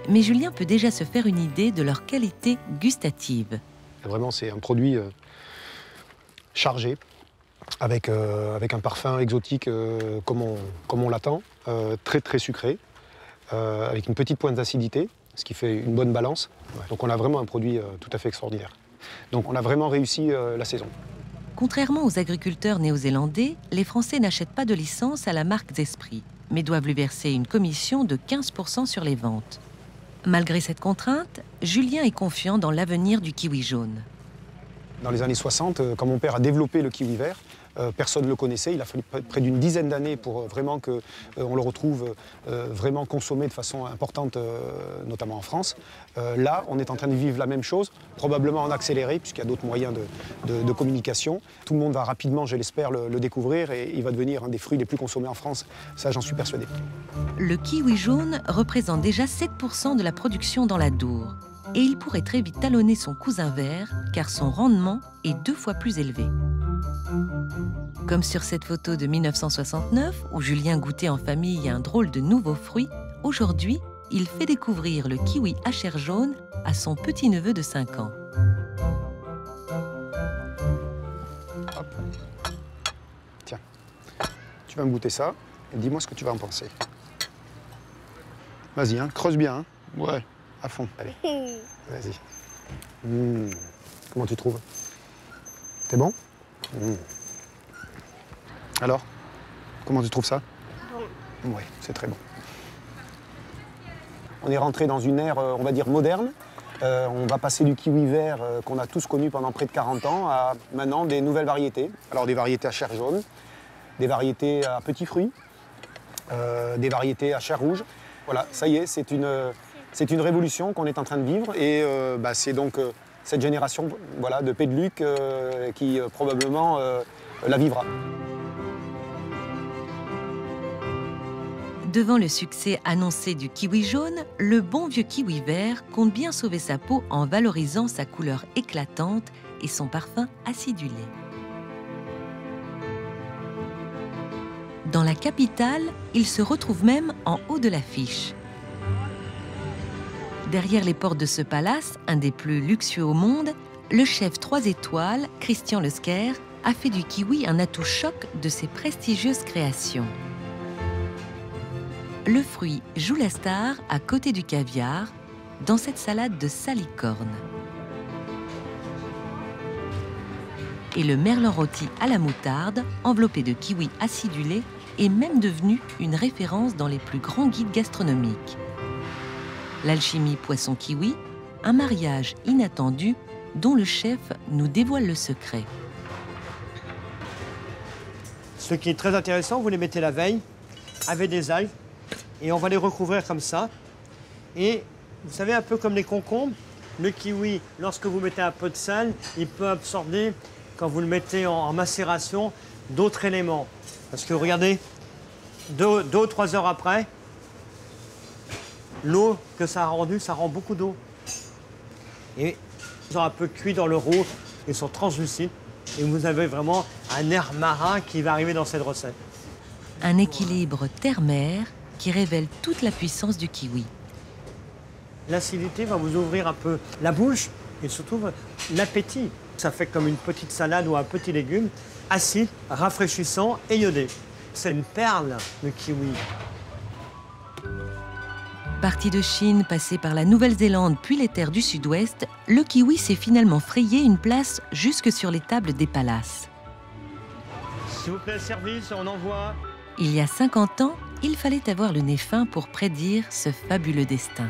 Mais Julien peut déjà se faire une idée de leur qualité gustative. Vraiment, c'est un produit chargé, avec un parfum exotique comme on l'attend, très très sucré, avec une petite pointe d'acidité, ce qui fait une bonne balance. Donc on a vraiment un produit tout à fait extraordinaire. Donc on a vraiment réussi la saison. Contrairement aux agriculteurs néo-zélandais, les Français n'achètent pas de licence à la marque Zespri, mais doivent lui verser une commission de 15% sur les ventes. Malgré cette contrainte, Julien est confiant dans l'avenir du kiwi jaune. Dans les années 60, quand mon père a développé le kiwi vert, personne ne le connaissait. Il a fallu près d'une dizaine d'années pour vraiment qu'on le retrouve vraiment consommé de façon importante, notamment en France. Là, on est en train de vivre la même chose, probablement en accéléré, puisqu'il y a d'autres moyens de communication. Tout le monde va rapidement, je l'espère, le découvrir et il va devenir un des fruits les plus consommés en France. Ça, j'en suis persuadé. Le kiwi jaune représente déjà 7% de la production dans la Dour. Et il pourrait très vite talonner son cousin vert, car son rendement est 2 fois plus élevé. Comme sur cette photo de 1969, où Julien goûtait en famille un drôle de nouveau fruit, aujourd'hui, il fait découvrir le kiwi à chair jaune à son petit-neveu de 5 ans. Hop. Tiens, tu vas me goûter ça et dis-moi ce que tu vas en penser. Vas-y, hein, creuse bien. Hein. Ouais. À fond, allez. Vas-y. Comment tu trouves? C'est bon? Alors? Comment tu trouves ça? Bon. Oui, c'est très bon. On est rentré dans une ère, on va dire, moderne. On va passer du kiwi vert qu'on a tous connu pendant près de 40 ans à maintenant des nouvelles variétés. Alors des variétés à chair jaune, des variétés à petits fruits, des variétés à chair rouge. Voilà, ça y est, c'est une révolution qu'on est en train de vivre et c'est donc cette génération voilà, de Pédeluc qui probablement la vivra. Devant le succès annoncé du kiwi jaune, le bon vieux kiwi vert compte bien sauver sa peau en valorisant sa couleur éclatante et son parfum acidulé. Dans la capitale, il se retrouve même en haut de l'affiche. Derrière les portes de ce palace, un des plus luxueux au monde, le chef 3 étoiles, Christian Lesquer, a fait du kiwi un atout choc de ses prestigieuses créations. Le fruit joue la star à côté du caviar dans cette salade de salicorne. Et le merlan rôti à la moutarde, enveloppé de kiwi acidulé, est même devenu une référence dans les plus grands guides gastronomiques. L'alchimie poisson-kiwi, un mariage inattendu dont le chef nous dévoile le secret. Ce qui est très intéressant, vous les mettez la veille avec des algues et on va les recouvrir comme ça. Et vous savez, un peu comme les concombres, le kiwi, lorsque vous mettez un peu de sel, il peut absorber, quand vous le mettez en macération, d'autres éléments. Parce que regardez, 2 ou 3 heures après, l'eau que ça a rendu, ça rend beaucoup d'eau. Et ils sont un peu cuits dans le rouge, ils sont translucides. Et vous avez vraiment un air marin qui va arriver dans cette recette. Un équilibre terre-mer qui révèle toute la puissance du kiwi. L'acidité va vous ouvrir un peu la bouche et surtout l'appétit. Ça fait comme une petite salade ou un petit légume, acide, rafraîchissant et iodé. C'est une perle, le kiwi. Parti de Chine, passé par la Nouvelle-Zélande puis les terres du Sud-Ouest, le kiwi s'est finalement frayé une place jusque sur les tables des palaces. S'il vous plaît, service, on envoie. Il y a 50 ans, il fallait avoir le nez fin pour prédire ce fabuleux destin.